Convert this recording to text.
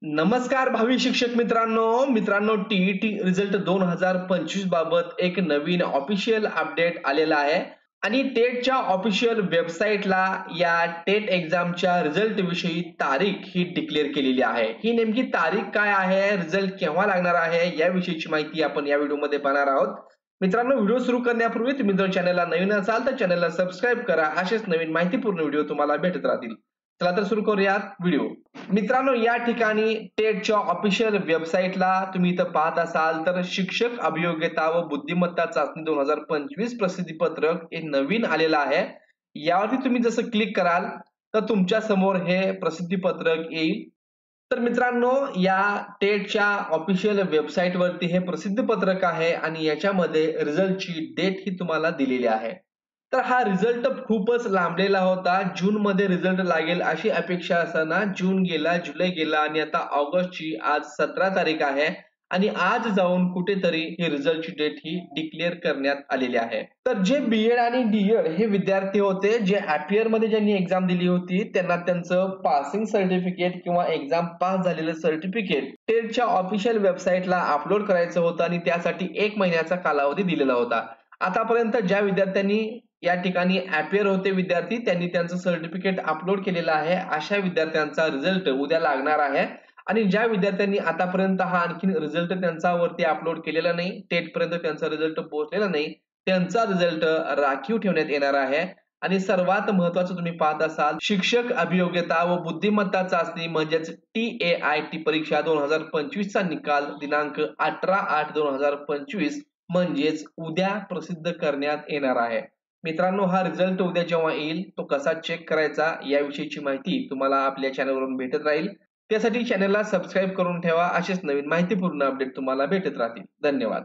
नमस्कार भावी शिक्षक मित्रांनो टीईटी रिझल्ट 2025 बाबत एक नवीन ऑफिशियल अपडेट आलेला आहे आणि टेटच्या ऑफिशियल वेबसाईटला या टेट एक्झामच्या रिझल्ट विषयी तारीख ही डिक्लेअर केलेली आहे। ही नेमकी तारीख काय आहे, रिझल्ट केव्हा लागणार आहे याविषयीची माहिती आपण या व्हिडिओमध्ये पाहणार आहोत। मित्रांनो, व्हिडिओ सुरू करण्यापूर्वी तुम्ही जर चॅनलला नवीन असाल तर चॅनलला सबस्क्राईब करा, असेच नवीन माहितीपूर्ण व्हिडिओ तुम्हाला भेटत राहतील। चला तर सुरू करूयात व्हिडिओ। मित्रांनो, या ठिकाणी टेटच्या ऑफिशियल वेबसाईटला तुम्ही इथं पाहत असाल तर शिक्षक अभियोग्यता व बुद्धिमत्ता चाचणी 2025 प्रसिद्धीपत्रक हे नवीन आलेलं आहे। यावरती तुम्ही जसं क्लिक कराल तर तुमच्या समोर हे प्रसिद्धीपत्रक येईल। तर मित्रांनो, या टेटच्या ऑफिशियल वेबसाईट वरती हे प्रसिद्धीपत्रक आहे आणि याच्यामध्ये रिझल्टची डेट ही तुम्हाला दिलेली आहे। तर हा रिझल्ट खूपच लांबलेला होता। जून मध्ये रिझल्ट लागेल अशी अपेक्षा असताना जून गेला, जुलै गेला आणि आता ऑगस्टची आज 17 तारीख आहे आणि आज जाऊन कुठेतरी हे रिझल्टची डेट ही डिक्लेअर करण्यात आलेली आहे। तर जे बीएड आणि डीएड हे विद्यार्थी होते, जे अपियर मध्ये ज्यांनी एक्झाम दिली होती, त्यांना त्यांचं पासिंग सर्टिफिकेट किंवा एक्झाम पास झालेलं सर्टिफिकेट टेटच्या ऑफिशियल वेबसाईटला अपलोड करायचं होतं आणि त्यासाठी 1 महिन्याचा कालावधी दिलेला होता। आतापर्यंत ज्या विद्यार्थ्यांनी या ठिकाणी अपियर होते विद्यार्थी, त्यांनी त्यांचं सर्टिफिकेट अपलोड केलेलं आहे। अशा विद्यार्थ्यांचा रिझल्ट उद्या लागणार आहे आणि ज्या विद्यार्थ्यांनी आतापर्यंत हा आणखी रिझल्ट त्यांचा वरती अपलोड केलेला नाही, टेट पर्यंत त्यांचा रिझल्ट पोहोचलेला नाही, त्यांचा रिझल्ट राखीव ठेवण्यात येणार आहे। आणि सर्वात महत्त्वाचं तुम्ही पाहत असाल, शिक्षक अभियोग्यता व बुद्धिमत्ता चाचणी म्हणजेच TAIT परीक्षा 2025 चा निकाल दिनांक 18/8/2025 म्हणजेच उद्या प्रसिद्ध करण्यात येणार आहे। मित्रांनो, हा रिझल्ट उद्या जेव्हा येईल तो कसा चेक करायचा याविषयीची माहिती तुम्हाला आपल्या चॅनलवरून भेटत राहील। त्यासाठी चॅनलला सबस्क्राईब करून ठेवा, असेच नवीन माहितीपूर्ण अपडेट तुम्हाला भेटत राहतील। धन्यवाद।